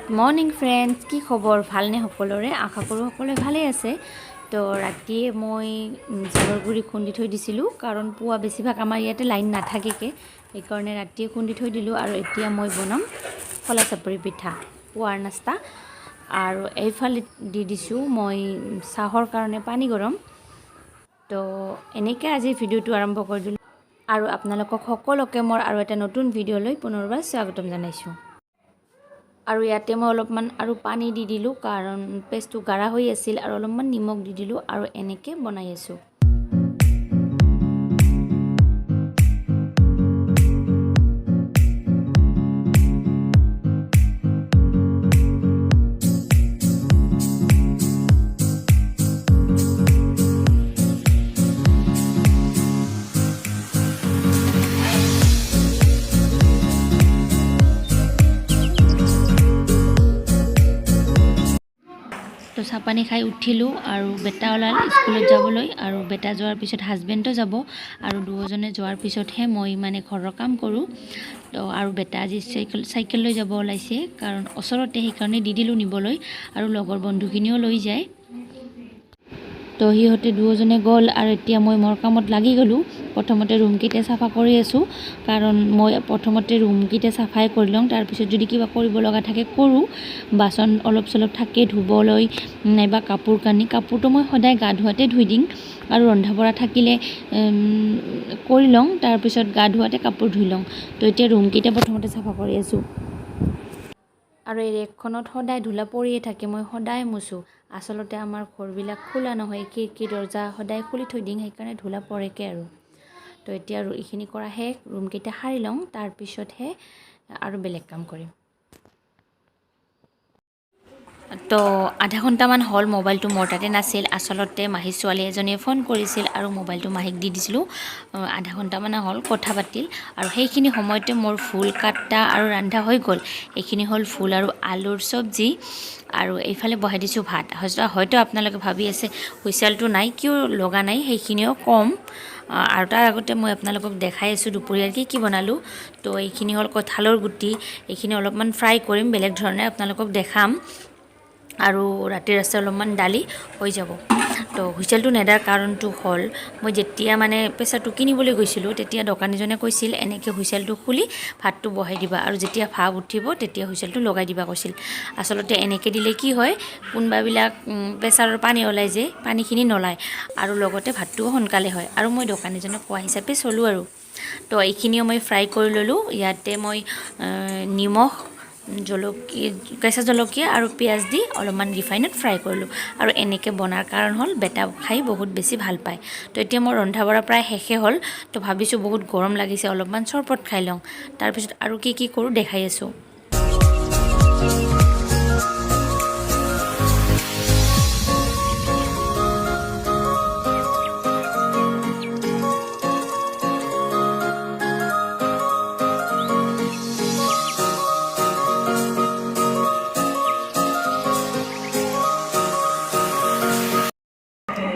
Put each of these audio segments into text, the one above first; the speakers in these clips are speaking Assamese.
গুড মৰ্নিং ফ্ৰেণ্ডছ, কি খবৰ? ভালনে সকলোৰে? আশা কৰোঁ সকলোৱে ভালেই আছে। তো ৰাতিয়ে মই জাবৰ গুড়ি খুন্দি থৈ দিছিলোঁ, কাৰণ পুৱা বেছিভাগ আমাৰ ইয়াতে লাইন নাথাকেকে, সেইকাৰণে ৰাতিয়ে খুন্দি থৈ দিলোঁ। আৰু এতিয়া মই বনাম খোলা চাপৰি পিঠা, পুৱাৰ নাস্তা। আৰু এইফালে দি দিছোঁ মই চাহৰ কাৰণে পানী গৰম। তো এনেকৈ আজি ভিডিঅ'টো আৰম্ভ কৰি দিলোঁ, আৰু আপোনালোকক সকলোকে মই আৰু এটা নতুন ভিডিঅ'লৈ পুনৰবাৰ স্বাগতম জনাইছোঁ। আৰু ইয়াতে মই অলপমান আৰু পানী দি দিলোঁ, কাৰণ পেষ্টটো গাঢ়া হৈ আছিল, আৰু অলপমান নিমখ দি দিলোঁ, আৰু এনেকৈ বনাই আছোঁ। তো চাহপানী খাই উঠিলোঁ, আৰু বেটা ওলাল স্কুলত যাবলৈ। আৰু বেটা যোৱাৰ পিছত হাজবেণ্ডো যাব, আৰু দুয়োজনে যোৱাৰ পিছতহে মই ঘৰৰ কাম কৰোঁ। তো আৰু বেটা আজি চাইকেল লৈ যাব ওলাইছে, কাৰণ ওচৰতে, সেইকাৰণে দি দিলোঁ নিবলৈ, আৰু লগৰ বন্ধুখিনিও লৈ যায়। তো সিহঁতে দুয়োজনে গ'ল, আৰু এতিয়া মই মোৰ কামত লাগি গ'লোঁ। প্ৰথমতে ৰুমকেইটা চাফা কৰি আছোঁ, কাৰণ মই প্ৰথমতে ৰুমকেইটা চাফাই কৰি লওঁ, তাৰপিছত যদি কিবা কৰিব লগা থাকে কৰোঁ। বাচন অলপ চলপ থাকে ধুবলৈ, নাইবা কাপোৰটো মই সদায় গা ধোৱাতে ধুই দিওঁ, আৰু ৰন্ধা বঢ়া থাকিলে কৰি লওঁ, তাৰপিছত গা ধোৱাতে কাপোৰ ধুই লওঁ। তো এতিয়া ৰুমকেইটা প্ৰথমতে চাফা কৰি আছোঁ। আৰু এই ৰেকখনত সদায় ধূলা পৰিয়ে থাকে, মই সদায় মুচোঁ। আচলতে আমাৰ ঘৰবিলাক খোলা নহয়, খিৰিকী দৰ্জা সদায় খুলি থৈ দিওঁ, সেইকাৰণে ধূলা পৰেকৈ আৰু। তো এতিয়া আৰু এইখিনি কৰা শেষ, ৰুমকেইটা সাৰি লওঁ, তাৰপিছতহে আৰু বেলেগ কাম কৰিম। তো আধা ঘণ্টামান হ'ল মোবাইলটো মোৰ তাতে নাছিল। আচলতে মাহী ছোৱালী এজনীয়ে ফোন কৰিছিল, আৰু মোবাইলটো মাহীক দি দিছিলোঁ। আধা ঘণ্টামান হ'ল কথা পাতিল, আৰু সেইখিনি সময়তে মোৰ ফুল কাটা আৰু ৰন্ধা হৈ গ'ল। এইখিনি হ'ল ফুল আৰু আলুৰ চব্জি, আৰু এইফালে বহাই দিছোঁ ভাত। হয়তো আপোনালোকে ভাবি আছে হুইচেলটো নাই, কিয় লগা নাই, সেইখিনিও কম। আৰু তাৰ আগতে মই আপোনালোকক দেখাই আছোঁ দুপৰীয়াৰ কি বনালোঁ। তো এইখিনি হ'ল কঁঠালৰ গুটি, এইখিনি অলপমান ফ্ৰাই কৰিম, বেলেগ ধৰণে আপোনালোকক দেখাম। আৰু ৰাতিৰ আছে অলপমান দালি হৈ যাব। তো হুইচেলটো নেদাৰ কাৰণটো হ'ল, মই যেতিয়া প্ৰেছাৰটো কিনিবলৈ গৈছিলোঁ, তেতিয়া দোকানীজনে কৈছিল এনেকৈ হুইচেলটো খুলি ভাতটো বহাই দিবা, আৰু যেতিয়া ভাপ উঠিব তেতিয়া হুইচেলটো লগাই দিবা কৈছিল। আচলতে এনেকৈ দিলে কি হয়, কোনোবাবিলাক প্ৰেছাৰৰ পানী ওলাই যে, পানীখিনি নলায়, আৰু লগতে ভাতটোও সোনকালে হয়। আৰু মই দোকানীজনক কোৱা হিচাপে চলোঁ আৰু। তো এইখিনিও মই ফ্ৰাই কৰি ল'লোঁ। ইয়াতে মই নিমখ, কেঁচা জলকীয়া আৰু পিঁয়াজ দি অলপমান ৰিফাইনত ফ্ৰাই কৰিলোঁ। আৰু এনেকৈ বনাৰ কাৰণ হ'ল বেটা খাই বহুত বেছি ভাল পায়। তো এতিয়া মোৰ ৰন্ধা বঢ়া প্ৰায় শেষে হ'ল। তো ভাবিছোঁ বহুত গৰম লাগিছে, অলপমান চৰবত খাই লওঁ, তাৰপিছত আৰু কি কৰোঁ দেখাই আছোঁ।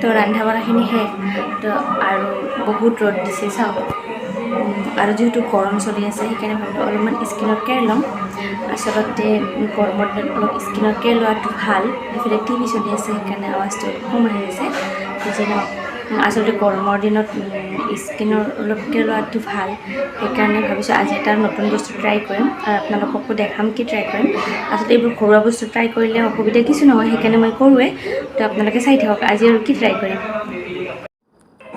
তো ৰন্ধা বঢ়াখিনি শেষ। তো আৰু বহুত ৰ'দ দিছে চাওক, আৰু যিহেতু গৰম চলি আছে, সেইকাৰণে ভাবিলোঁ অলপমান স্কিনত কেয়াৰ ল'ম। আচলতে গৰমৰ দিনত অলপ স্কিনত কেয়াৰ লোৱাটো ভাল। এইফালে টিভি চলি আছে, সেইকাৰণে আৱাজটো কম আহি আছে। বুজি নহওক, আচলতে গৰমৰ দিনত স্কিনৰ অলপ কেয়াৰ লোৱাটো ভাল। সেইকাৰণে ভাবিছোঁ আজি এটা নতুন বস্তু ট্ৰাই কৰিম, আৰু আপোনালোককো দেখাম কি ট্ৰাই কৰিম। আচলতে এইবোৰ ঘৰুৱা বস্তু ট্ৰাই কৰিলে অসুবিধা কিছু নহয়, সেইকাৰণে মই কৰোঁৱে। তো আপোনালোকে চাই থাকক আজি আৰু কি ট্ৰাই কৰিম।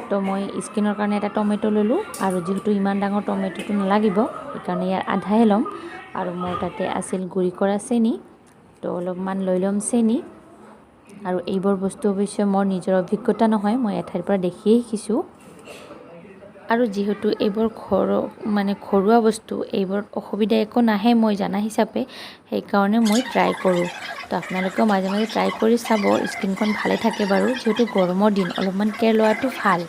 তো মই স্কিনৰ কাৰণে এটা টমেটো ল'লোঁ, আৰু যিহেতু ইমান ডাঙৰ টমেটোটো নালাগিব, সেইকাৰণে ইয়াৰ আধাহে ল'ম। আৰু মোৰ তাতে আছিল গুড়ি কৰা চেনি, তো অলপমান লৈ ল'ম চেনি। আৰু এইবোৰ বস্তু অৱশ্যে মোৰ নিজৰ অভিজ্ঞতা নহয়, মই এঠাইৰ পৰা দেখিয়ে শিকিছোঁ। আৰু যিহেতু এইবোৰ ঘৰুৱা বস্তু, এইবোৰত অসুবিধা একো নাহে মই জনা হিচাপে, সেইকাৰণে মই ট্ৰাই কৰোঁ। তো আপোনালোকেও মাজে মাজে ট্ৰাই কৰি চাব, স্কিনখন ভালে থাকে বাৰু। যিহেতু গৰমৰ দিন, অলপমান কেয়াৰ লোৱাটো ভাল।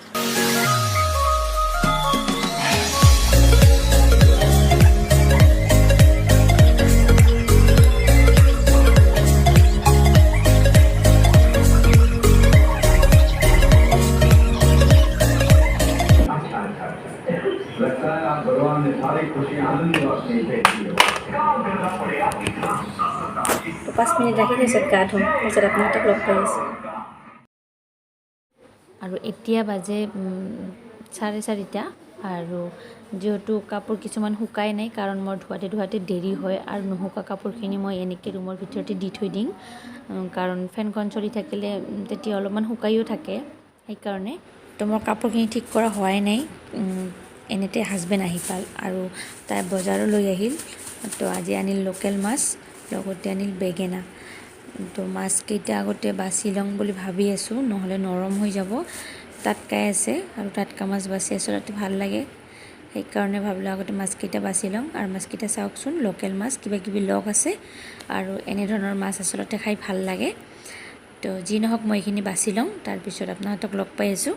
लगता है आप भगवान ने सारी खुशी आनंद और स्नेह दे दी हो। তো 5 মিনিট ৰাখি তাৰপিছত গা ধুম, তাৰপিছত আপোনালোকক লগ পাই আছোঁ। আৰু এতিয়া বাজে 4:30 আৰু যিহেতু কাপোৰ কিছুমান শুকাই নাই, কাৰণ মোৰ ধোৱাতে দেৰি হয় আৰু নুশুকা কাপোৰখিনি মই এনেকৈ ৰুমৰ ভিতৰতে দি থৈ দিম, কাৰণ ফেনখন চলি থাকিলে তেতিয়া অলপমান শুকাইও থাকে, সেইকাৰণে। তো মোৰ কাপোৰখিনি ঠিক কৰা হোৱাই নাই, এনেতে হাজবেণ্ড আহি পাল আৰু তাই বজাৰলৈ আহিল। তো আজি আনিল লোকেল মাছ, লগতে আনিল বেঙেনা। তো মাছকেইটা আগতে বাছি লওঁ বুলি ভাবি আছোঁ, নহ'লে নৰম হৈ যাব। টাটকাই আছে আৰু টাটকা মাছ বাছি আচলতে ভাল লাগে, সেইকাৰণে ভাবিলোঁ আগতে মাছকেইটা বাছি লওঁ। আৰু মাছকেইটা চাওকচোন, লোকেল মাছ, কিবা কিবি লগ আছে আৰু এনেধৰণৰ মাছ আচলতে খাই ভাল লাগে। তো যি নহওক মই এইখিনি বাছি লওঁ, তাৰপিছত আপোনাহঁতক লগ পাই আছোঁ।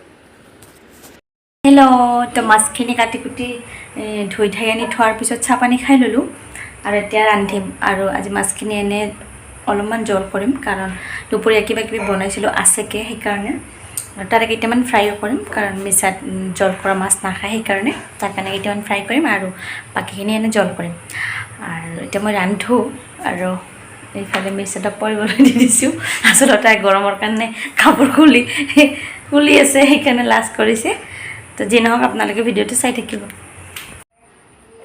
হেল্ল', তো মাছখিনি কাটি কুটি ধুই ধাই আনি থোৱাৰ পিছত চাহ পানী খাই ল'লোঁ আৰু এতিয়া ৰান্ধিম। আৰু আজি মাছখিনি এনে অলপমান জোল কৰিম, কাৰণ দুপৰীয়া কিবা কিবি বনাইছিলোঁ আছেকে, সেইকাৰণে। তাৰে কেইটামান ফ্ৰাইও কৰিম, কাৰণ মিছাত জোল কৰা মাছ নাখায়, সেইকাৰণে তাৰ কাৰণে কেইটামান ফ্ৰাই কৰিম আৰু বাকীখিনি এনে জোল কৰিম। আৰু এতিয়া মই ৰান্ধোঁ আৰু এইফালে মিছাটোক পৰিবলৈ দি দিছোঁ। আচলতে তাই গৰমৰ কাৰণে কাপোৰ খুলি আছে, সেইকাৰণে লাজ কৰিছে। তো যি নহওক আপোনালোকে ভিডিঅ'টো চাই থাকিব।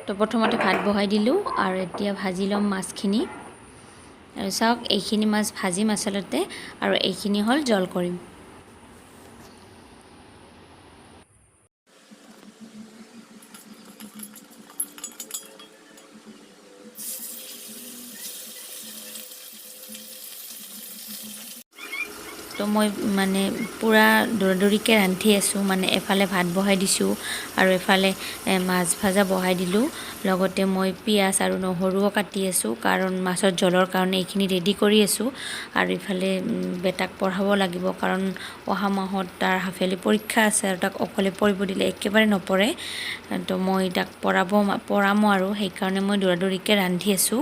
তো প্ৰথমতে ভাত বহাই দিলোঁ আৰু এতিয়া ভাজি ল'ম মাছখিনি। আৰু চাওক, এইখিনি মাছ ভাজিম আচলতে, আৰু এইখিনি হ'ল জোল কৰিম। তো মই মানে পূৰা দৌৰাদৌৰিকৈ ৰান্ধি আছোঁ, মানে এফালে ভাত বহাই দিছোঁ আৰু এফালে মাছ ভাজা বহাই দিলোঁ। লগতে মই পিঁয়াজ আৰু নহৰুও কাটি আছোঁ, কাৰণ মাছৰ জোলৰ কাৰণে এইখিনি ৰেডি কৰি আছোঁ। আৰু ইফালে বেটাক পঢ়াব লাগিব, কাৰণ অহা মাহত তাৰ হাফ ইয়াৰলি পৰীক্ষা আছে আৰু তাক অকলে পঢ়িব দিলে একেবাৰে নপঢ়ে। তো মই তাক পঢ়ামো আৰু সেইকাৰণে মই দৌৰাদৌৰিকৈ ৰান্ধি আছোঁ।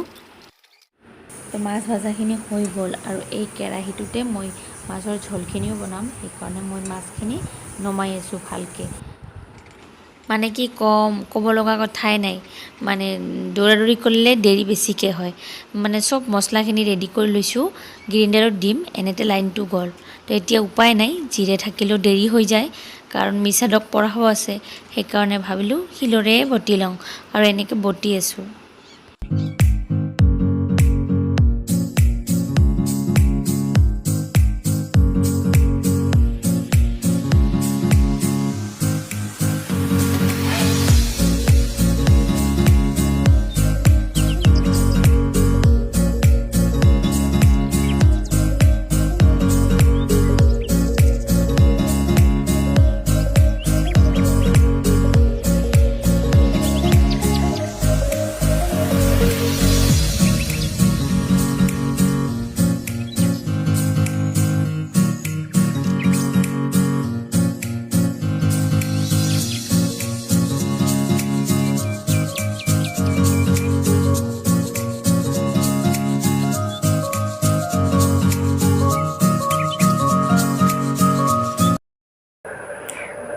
তো মাছ ভাজাখিনি হৈ গ'ল আৰু এই কেৰাহীটোতে মই মাছৰ ঝোলখিনিও বনাম, সেইকাৰণে মই মাছখিনি নমাই আছোঁ ভালকৈ। মানে কি ক'ব লগা কথাই নাই, মানে দৌৰাদৌৰি কৰিলে দেৰি বেছিকৈ হয়। মানে চব মছলাখিনি ৰেডি কৰি লৈছোঁ, গ্ৰাইণ্ডাৰত দিম, এনেতে লাইনটো গ'ল। তো এতিয়া উপায় নাই, জিৰাই থাকিলেও দেৰি হৈ যায়, কাৰণ মিছাদক পঢ়াব আছে, সেইকাৰণে ভাবিলোঁ শিলৰে বটি লওঁ আৰু এনেকৈ বটি আছোঁ।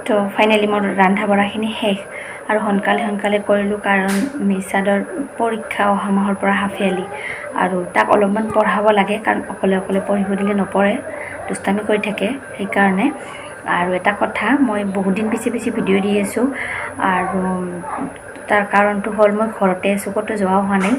তো ফাইনেলি মোৰ ৰন্ধা বঢ়াখিনি শেষ আৰু সোনকালে কৰিলোঁ, কাৰণ মিছাদৰ পৰীক্ষা অহা মাহৰ পৰা হাফ ইয়াৰলি, আৰু তাক অলপমান পঢ়াব লাগে, কাৰণ অকলে পঢ়িব দিলে নপঢ়ে, দুষ্টামি কৰি থাকে, সেইকাৰণে। আৰু এটা কথা, মই বহুত দিন পিছে ভিডিঅ' দি আছোঁ, আৰু তাৰ কাৰণটো হ'ল মই ঘৰতে আছোঁ, ক'তো যোৱা হোৱা নাই।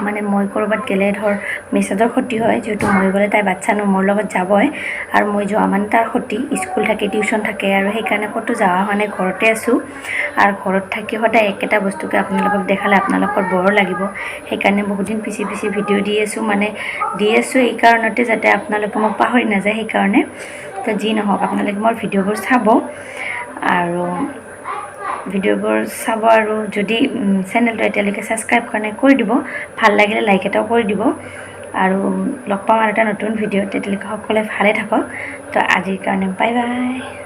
মানে মই ক'ৰবাত গ'লে ধৰ মিছাদৰ ক্ষতি হয়, যিহেতু মই গ'লে তাই বাচ্ছা মোৰ লগত যাবই, আৰু মই যোৱা মানে তাৰ ক্ষতি, স্কুল থাকে, টিউশ্যন থাকে, আৰু সেইকাৰণে ক'তো যোৱা হোৱা নাই, ঘৰতে আছোঁ। আৰু ঘৰত থাকি সদায় একেটা বস্তুকে আপোনালোকক দেখালে আপোনালোকৰ বৰ লাগিব, সেইকাৰণে বহুত দিন পিছে ভিডিঅ' দি আছোঁ, মানে দি আছোঁ এই কাৰণতে যাতে আপোনালোকে মোক পাহৰি নাযায়, সেইকাৰণে। তো যি নহওক, আপোনালোকে মোৰ ভিডিঅ'বোৰ চাব আৰু আৰু যদি চেনেলটো এতিয়ালৈকে ছাবস্ক্ৰাইব কৰা নাই কৰি দিব, ভাল লাগিলে লাইক এটাও কৰি দিব। আৰু লগ পাম আৰু এটা নতুন ভিডিঅ', তেতিয়ালৈকে সকলোৱে ভালে থাকক। তো আজিৰ কাৰণে বাই বাই।